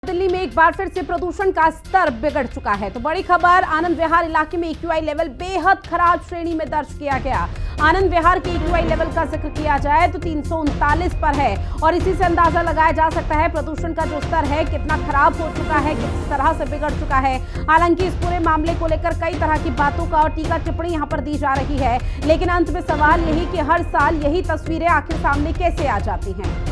दिल्ली में एक बार फिर से प्रदूषण का स्तर बिगड़ चुका है। तो बड़ी खबर, आनंद विहार इलाके में एक्यूआई लेवल बेहद खराब श्रेणी में दर्ज किया गया। आनंद विहार के एक्यूआई लेवल का जिक्र किया जाए तो 339 पर है और इसी से अंदाजा लगाया जा सकता है प्रदूषण का जो स्तर है कितना खराब हो चुका है, किस तरह से बिगड़ चुका है। हालांकि इस पूरे मामले को लेकर कई तरह की बातों का और टीका टिप्पणी यहां पर दी जा रही है, लेकिन अंत में सवाल यही कि हर साल यही तस्वीरें आखिर सामने कैसे आ जाती हैं।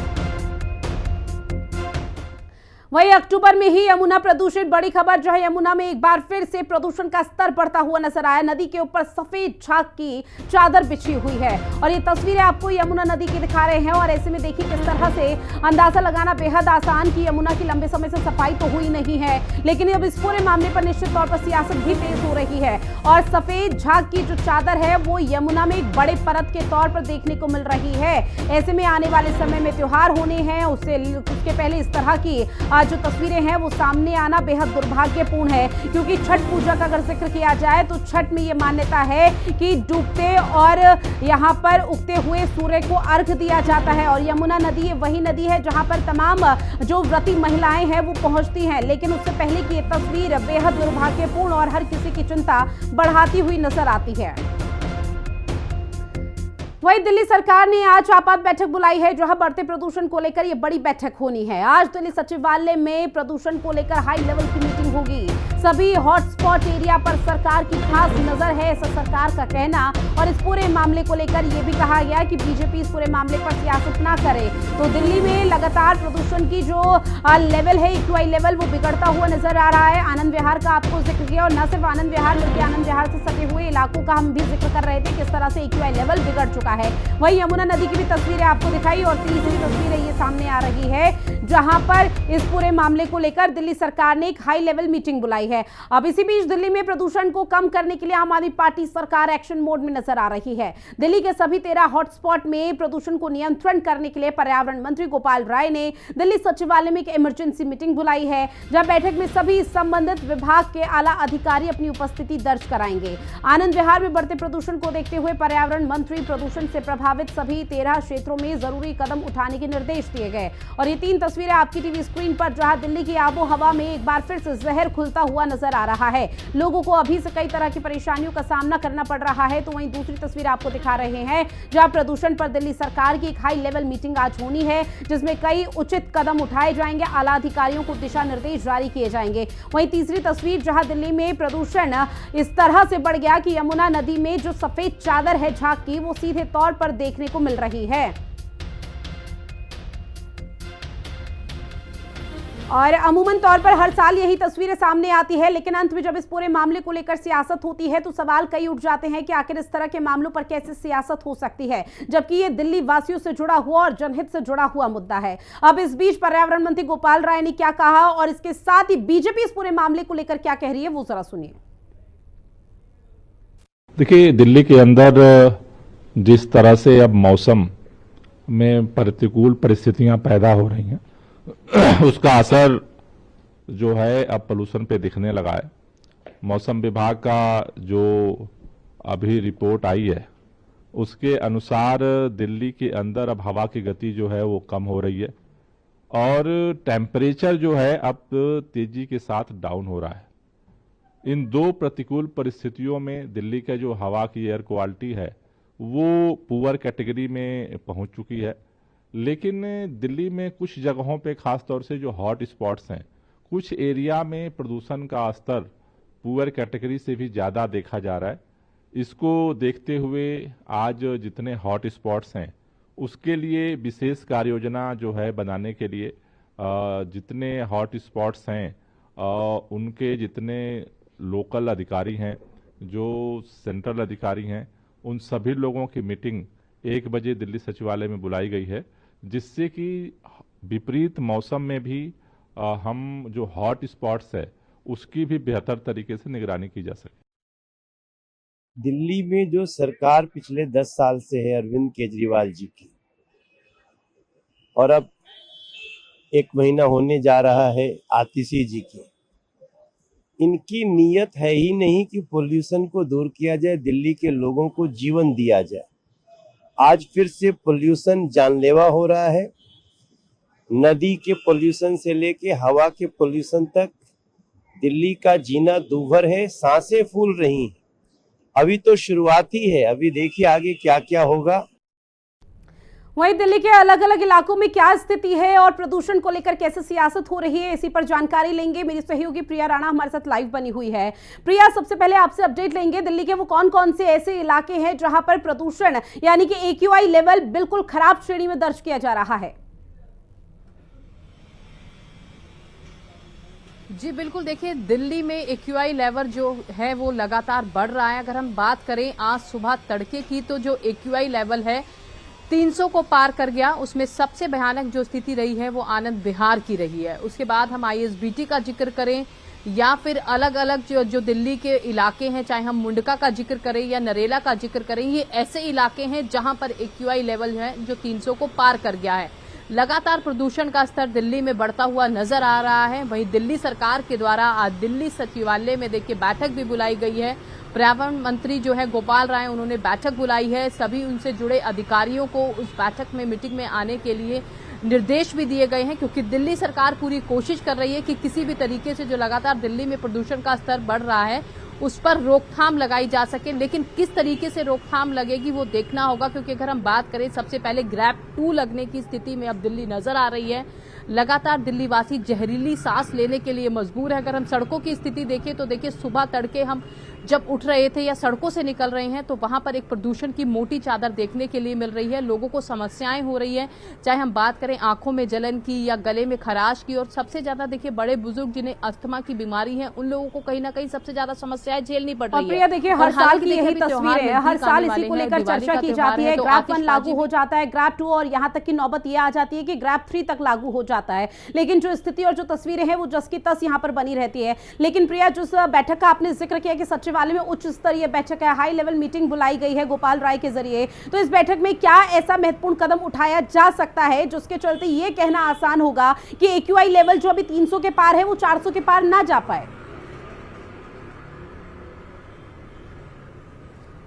वही अक्टूबर में ही यमुना प्रदूषित। बड़ी खबर जो है, यमुना में एक बार फिर से प्रदूषण का स्तर बढ़ता हुआ नजर आया। नदी के ऊपर सफेद झाग की चादर बिछी हुई है और ये तस्वीरें आपको यमुना नदी की दिखा रहे हैं। और ऐसे में देखिए किस तरह से अंदाजा लगाना बेहद आसान कि यमुना की लंबे समय से सफाई तो हुई नहीं है, लेकिन अब इस पूरे मामले पर निश्चित तौर पर सियासत भी तेज हो रही है और सफेद झाग की जो चादर है वो यमुना में एक बड़े परत के तौर पर देखने को मिल रही है। ऐसे में आने वाले समय में त्योहार होने हैं, उसके पहले इस तरह की जो तस्वीरें हैं वो सामने आना बेहद दुर्भाग्यपूर्ण है, क्योंकि छठ पूजा का अगर जिक्र किया जाए तो छठ में ये मान्यता है कि डूबते और यहाँ पर उगते हुए सूर्य को अर्घ दिया जाता है और यमुना नदी वही नदी है जहाँ पर तमाम जो व्रती महिलाएं हैं वो पहुंचती हैं। लेकिन उससे पहले की ये तस्वीर बेहद दुर्भाग्यपूर्ण और हर किसी की चिंता बढ़ाती हुई नजर आती है। वहीं दिल्ली सरकार ने आज आपात बैठक बुलाई है, जहां बढ़ते प्रदूषण को लेकर यह बड़ी बैठक होनी है। आज दिल्ली सचिवालय में प्रदूषण को लेकर हाई लेवल की मीटिंग होगी। सभी हॉटस्पॉट एरिया पर सरकार की खास नजर है, ऐसा सरकार का कहना। और इस पूरे मामले को लेकर यह भी कहा गया कि बीजेपी इस पूरे मामले पर सियासत ना करे। तो दिल्ली में लगातार प्रदूषण की जो लेवल है, एक्यूआई लेवल, वो बिगड़ता हुआ नजर आ रहा है। आनंद विहार का आपको जिक्र किया और न सिर्फ आनंद विहार बल्कि आनंद विहार से सटे हुए इलाकों का हम भी जिक्र कर रहे थे, किस तरह से एक्यूआई लेवल बिगड़ चुका है। वही यमुना नदी की भी तस्वीरें आपको दिखाई और तीसरी तस्वीर ये सामने आ रही है जहां पर इस पूरे मामले को लेकर दिल्ली सरकार ने एक हाई लेवल मीटिंग बुलाई है। अब इसी बीच दिल्ली में प्रदूषण को कम करने के लिए आम आदमी पार्टी सरकार एक्शन मोड में नजर आ रही है। दिल्ली के सभी 13 हॉटस्पॉट में प्रदूषण को नियंत्रण करने के लिए पर्यावरण मंत्री गोपाल राय ने दिल्ली सचिवालय में एक इमरजेंसी मीटिंग बुलाई है, जहां बैठक में सभी संबंधित विभाग के आला अधिकारी अपनी उपस्थिति दर्ज कराएंगे। आनंद विहार में बढ़ते प्रदूषण को देखते हुए पर्यावरण मंत्री प्रदूषण से प्रभावित सभी 13 क्षेत्रों में जरूरी कदम उठाने के निर्देश दिए गए। और ये 3 तस्वीरें आपकी टीवी स्क्रीन पर, जहां दिल्ली की आबो हवा में एक बार फिर से जहर खुलता हुआ नजर आ रहा है। लोगों को अभी से कई तरह की परेशानियों का सामना करना पड़ रहा है। तो वहीं दूसरी तस्वीर आपको दिखा रहे हैं जहां प्रदूषण पर दिल्ली सरकार की एक हाई लेवल मीटिंग आज होनी है, जिसमें कई उचित कदम उठाए जाएंगे, आला अधिकारियों को दिशा निर्देश जारी किए जाएंगे। वहीं तीसरी तस्वीर जहां दिल्ली में प्रदूषण इस तरह से बढ़ गया कि यमुना नदी में जो सफेद चादर है झाग की, वो सीधे तौर पर देखने को मिल रही है। और अमूमन तौर पर हर साल यही तस्वीरें सामने आती है, लेकिन अंत में जब इस पूरे मामले को लेकर सियासत होती है तो सवाल कई उठ जाते हैं कि आखिर इस तरह के मामलों पर कैसे सियासत हो सकती है, जबकि ये दिल्ली वासियों से जुड़ा हुआ और जनहित से जुड़ा हुआ मुद्दा है। अब इस बीच पर्यावरण मंत्री गोपाल राय ने क्या कहा और इसके साथ ही बीजेपी इस पूरे मामले को लेकर क्या कह रही है, वो जरा सुनिए। देखिए, दिल्ली के अंदर जिस तरह से अब मौसम में प्रतिकूल परिस्थितियां पैदा हो रही हैं उसका असर जो है अब पोल्यूशन पे दिखने लगा है। मौसम विभाग का जो अभी रिपोर्ट आई है उसके अनुसार दिल्ली के अंदर अब हवा की गति जो है वो कम हो रही है और टेम्परेचर जो है अब तेजी के साथ डाउन हो रहा है। इन 2 प्रतिकूल परिस्थितियों में दिल्ली का जो हवा की एयर क्वालिटी है वो पुअर कैटेगरी में पहुंच चुकी है। लेकिन दिल्ली में कुछ जगहों पे खास तौर से जो हॉट स्पॉट्स हैं, कुछ एरिया में प्रदूषण का स्तर पुअर कैटेगरी से भी ज़्यादा देखा जा रहा है। इसको देखते हुए आज जितने हॉट स्पॉट्स हैं उसके लिए विशेष कार्य योजना जो है बनाने के लिए जितने हॉट स्पॉट्स हैं उनके जितने लोकल अधिकारी हैं, जो सेंट्रल अधिकारी हैं, उन सभी लोगों की मीटिंग 1 बजे दिल्ली सचिवालय में बुलाई गई है, जिससे कि विपरीत मौसम में भी हम जो हॉट स्पॉट्स है उसकी भी बेहतर तरीके से निगरानी की जा सके। दिल्ली में जो सरकार पिछले 10 साल से है अरविंद केजरीवाल जी की, और अब 1 महीना होने जा रहा है आतिशी जी की, इनकी नीयत है ही नहीं कि पोल्यूशन को दूर किया जाए, दिल्ली के लोगों को जीवन दिया जाए। आज फिर से पोल्यूशन जानलेवा हो रहा है। नदी के पोल्यूशन से लेके हवा के पोल्यूशन तक दिल्ली का जीना दूभर है, सांसें फूल रही हैं। अभी तो शुरुआत ही है, अभी देखिए आगे क्या क्या होगा। वहीं दिल्ली के अलग अलग इलाकों में क्या स्थिति है और प्रदूषण को लेकर कैसे सियासत हो रही है, इसी पर जानकारी लेंगे। मेरी सहयोगी प्रिया राणा हमारे साथ लाइव बनी हुई है। प्रिया, सबसे पहले आपसे अपडेट लेंगे, दिल्ली के वो कौन कौन से ऐसे इलाके हैं जहां पर प्रदूषण यानी कि AQI लेवल बिल्कुल खराब श्रेणी में दर्ज किया जा रहा है? जी बिल्कुल, देखिए दिल्ली में AQI लेवल जो है वो लगातार बढ़ रहा है। अगर हम बात करें आज सुबह तड़के की, तो जो AQI लेवल है 300 को पार कर गया। उसमें सबसे भयानक जो स्थिति रही है वो आनंद विहार की रही है। उसके बाद हम ISBT का जिक्र करें या फिर अलग अलग जो दिल्ली के इलाके हैं, चाहे हम मुंडका का जिक्र करें या नरेला का जिक्र करें, ये ऐसे इलाके हैं जहां पर AQI लेवल है जो 300 को पार कर गया है। लगातार प्रदूषण का स्तर दिल्ली में बढ़ता हुआ नजर आ रहा है। वहीं दिल्ली सरकार के द्वारा आज दिल्ली सचिवालय में देखिए बैठक भी बुलाई गई है। पर्यावरण मंत्री जो है गोपाल राय, उन्होंने बैठक बुलाई है। सभी उनसे जुड़े अधिकारियों को उस बैठक में मीटिंग में आने के लिए निर्देश भी दिए गए हैं, क्योंकि दिल्ली सरकार पूरी कोशिश कर रही है कि किसी भी तरीके से जो लगातार दिल्ली में प्रदूषण का स्तर बढ़ रहा है उस पर रोकथाम लगाई जा सके। लेकिन किस तरीके से रोकथाम लगेगी वो देखना होगा, क्योंकि अगर हम बात करें सबसे पहले ग्रैप 2 लगने की स्थिति में अब दिल्ली नजर आ रही है। लगातार दिल्ली वासी जहरीली सांस लेने के लिए मजबूर है। अगर हम सड़कों की स्थिति देखें तो देखिए सुबह तड़के हम जब उठ रहे थे या सड़कों से निकल रहे हैं तो वहां पर एक प्रदूषण की मोटी चादर देखने के लिए मिल रही है। लोगों को समस्याएं हो रही है, चाहे हम बात करें आंखों में जलन की या गले में खराश की। और सबसे ज्यादा देखिए बड़े बुजुर्ग जिन्हें अस्थमा की बीमारी है, उन लोगों को कहीं ना कहीं सबसे ज्यादा समस्याएं झेलनी पड़ रही है। प्रिया, देखिए हर साल की यही तस्वीर है, हर साल इसी को लेकर चर्चा की जाती है। ग्रैप 1 लागू हो जाता है, ग्रैप 2 और यहाँ तक की नौबत ये आ जाती है कि ग्रैप 3 तक लागू हो जाता है। लेकिन जो स्थिति और जो तस्वीरें हैं वो जस की तस यहाँ पर बनी रहती है। लेकिन प्रिया, जिस बैठक का आपने जिक्र किया कि सचिवालय में उच्च स्तरीय बैठक है, हाई लेवल मीटिंग बुलाई गई है गोपाल राय के जरिए, तो इस बैठक में क्या ऐसा महत्वपूर्ण कदम उठाया जा सकता है जिसके चलते ये कहना आसान होगा कि AQI लेवल जो अभी 300 के पार है वो 400 के पार ना जा पाए?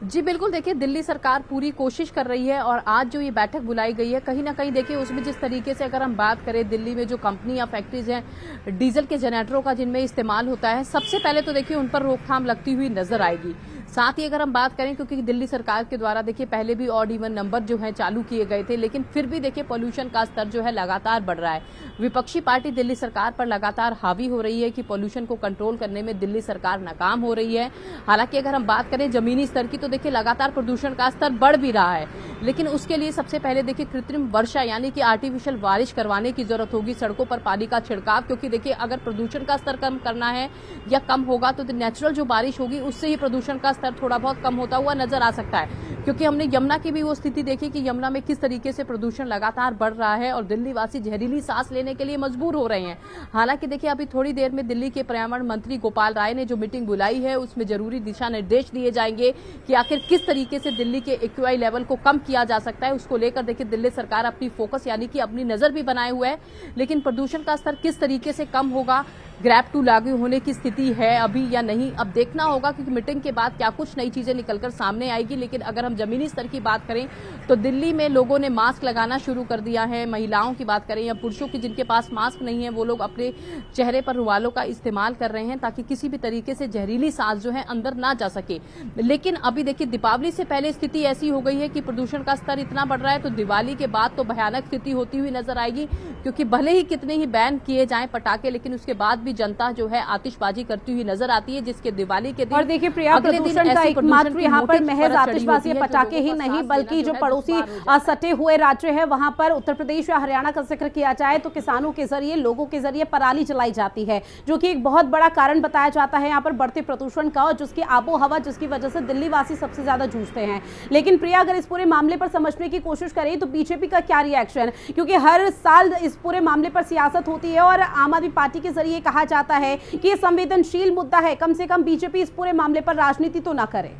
जी बिल्कुल, देखिए दिल्ली सरकार पूरी कोशिश कर रही है और आज जो ये बैठक बुलाई गई है कहीं ना कहीं देखिए उसमें जिस तरीके से अगर हम बात करें दिल्ली में जो कंपनी या फैक्ट्रीज हैं डीजल के जनरेटरों का जिनमें इस्तेमाल होता है, सबसे पहले तो देखिए उन पर रोकथाम लगती हुई नजर आएगी। साथ ही अगर हम बात करें, क्योंकि दिल्ली सरकार के द्वारा देखिए पहले भी ऑड इवन नंबर जो है चालू किए गए थे, लेकिन फिर भी देखिए पोल्यूशन का स्तर जो है लगातार बढ़ रहा है। विपक्षी पार्टी दिल्ली सरकार पर लगातार हावी हो रही है कि पोल्यूशन को कंट्रोल करने में दिल्ली सरकार नाकाम हो रही है। हालांकि अगर हम बात करें जमीनी स्तर की तो देखिए लगातार प्रदूषण का स्तर बढ़ भी रहा है, लेकिन उसके लिए सबसे पहले देखिए कृत्रिम वर्षा यानी कि आर्टिफिशियल बारिश करवाने की जरूरत होगी, सड़कों पर पानी का छिड़काव। क्योंकि देखिए अगर प्रदूषण का स्तर कम करना है या कम होगा तो नेचुरल जो बारिश होगी उससे ही प्रदूषण का स्तर थोड़ा बहुत कम होता हुआ नजर आ सकता है। क्योंकि हमने यमुना की भी वो स्थिति देखी कि यमुना में किस तरीके से प्रदूषण लगातार बढ़ रहा है और दिल्ली वासी जहरीली सांस लेने के लिए मजबूर हो रहे हैं। हालांकि देखिए अभी थोड़ी देर में दिल्ली के पर्यावरण मंत्री गोपाल राय ने जो मीटिंग बुलाई है उसमें जरूरी दिशा निर्देश दिए जाएंगे कि आखिर किस तरीके से दिल्ली के AQI लेवल को कम किया जा सकता है। उसको लेकर देखिए दिल्ली सरकार अपनी फोकस यानी कि अपनी नजर भी बनाए हुए है, लेकिन प्रदूषण का स्तर किस तरीके से कम होगा, ग्रैप 2 लागू होने की स्थिति है अभी या नहीं, अब देखना होगा, क्योंकि मीटिंग के बाद क्या कुछ नई चीजें निकलकर सामने आएगी। लेकिन अगर हम जमीनी स्तर की बात करें तो दिल्ली में लोगों ने मास्क लगाना शुरू कर दिया है। महिलाओं की बात करें या पुरुषों की जिनके पास मास्क नहीं है वो लोग अपने चेहरे पर रुमालों का इस्तेमाल कर रहे हैं ताकि किसी भी तरीके से जहरीली सांस जो है अंदर ना जा सके। लेकिन अभी देखिए दीपावली से पहले स्थिति ऐसी हो गई है कि प्रदूषण का स्तर इतना बढ़ रहा है तो दिवाली के बाद तो भयानक स्थिति होती हुई नजर आएगी, क्योंकि भले ही कितने ही बैन किए जाएं पटाखे, लेकिन उसके बाद भी जनता जो है आतिशबाजी करती हुई नजर आती है, जिसके दिवाली के दिन और देखिए प्रिया, प्रदूषण का एकमात्र यहाँ पर महज आतिशबाजी पटाखे ही नहीं बल्कि जो पड़ोसी सटे हुए राज्य है वहां पर उत्तर प्रदेश या हरियाणा का जिक्र किया जाए तो किसानों के जरिए लोगों के जरिए पराली जलाई जाती है, जो कि एक बहुत बड़ा कारण बताया जाता है यहाँ पर बढ़ते प्रदूषण का और जिसकी आबो हवा जिसकी वजह से दिल्ली वासी सबसे ज्यादा जूझते हैं। लेकिन प्रिया, अगर इस पूरे मामले पर समझने की कोशिश करें तो बीजेपी का क्या रिएक्शन, क्योंकि हर साल इस पूरे मामले पर सियासत होती है और आम आदमी पार्टी के जरिए कहा जाता है कि ये संवेदनशील मुद्दा है, कम से कम बीजेपी इस पूरे मामले पर राजनीति तो ना करे।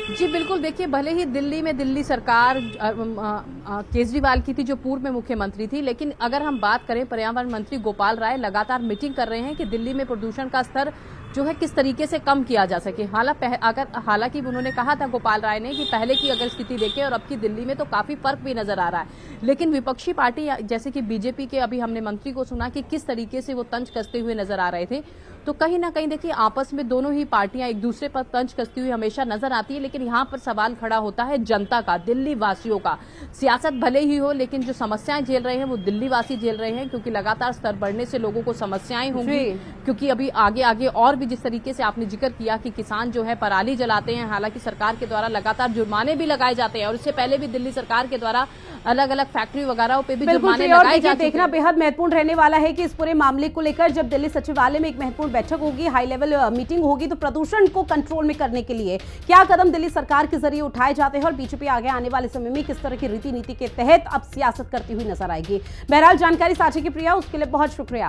जी बिल्कुल, देखिए भले ही दिल्ली में दिल्ली सरकार केजरीवाल की थी जो पूर्व में मुख्यमंत्री थी, लेकिन अगर हम बात करें पर्यावरण मंत्री गोपाल राय लगातार मीटिंग कर रहे हैं कि दिल्ली में प्रदूषण का स्तर जो है किस तरीके से कम किया जा सके। हालांकि उन्होंने कहा था गोपाल राय ने कि पहले की अगर स्थिति देखें और अब की दिल्ली में तो काफी फर्क भी नजर आ रहा है, लेकिन विपक्षी पार्टी जैसे कि बीजेपी के अभी हमने मंत्री को सुना कि किस तरीके से वो तंज कसते हुए नजर आ रहे थे, तो कहीं ना कहीं देखिए आपस में दोनों ही पार्टियां एक दूसरे पर तंज कसती हुई हमेशा नजर आती है। लेकिन यहाँ पर सवाल खड़ा होता है जनता का, दिल्ली वासियों का। सियासत भले ही हो, लेकिन जो समस्याएं झेल रहे हैं वो दिल्ली वासी झेल रहे हैं, क्योंकि लगातार स्तर बढ़ने से लोगों को समस्याएं होंगी। क्योंकि अभी आगे और भी जिस तरीके से आपने जिक्र किया कि किसान जो है पराली जलाते हैं, हालांकि सरकार के द्वारा लगातार जुर्माने भी लगाए जाते हैं और इससे पहले भी दिल्ली सरकार के द्वारा अलग अलग फैक्ट्री वगैरह पे भी जुर्माने लगाए जाते हैं। देखना बेहद महत्वपूर्ण रहने वाला है कि इस पूरे मामले को लेकर जब दिल्ली सचिवालय में एक महत्वपूर्ण बैठक होगी, हाई लेवल मीटिंग होगी, तो प्रदूषण को कंट्रोल में करने के लिए क्या कदम दिल्ली सरकार के जरिए उठाए जाते हैं और बीजेपी आगे आने वाले समय में किस तरह की रीति नीति के तहत अब सियासत करती हुई नजर आएगी। बहरहाल जानकारी साझा की प्रिया, उसके लिए बहुत शुक्रिया।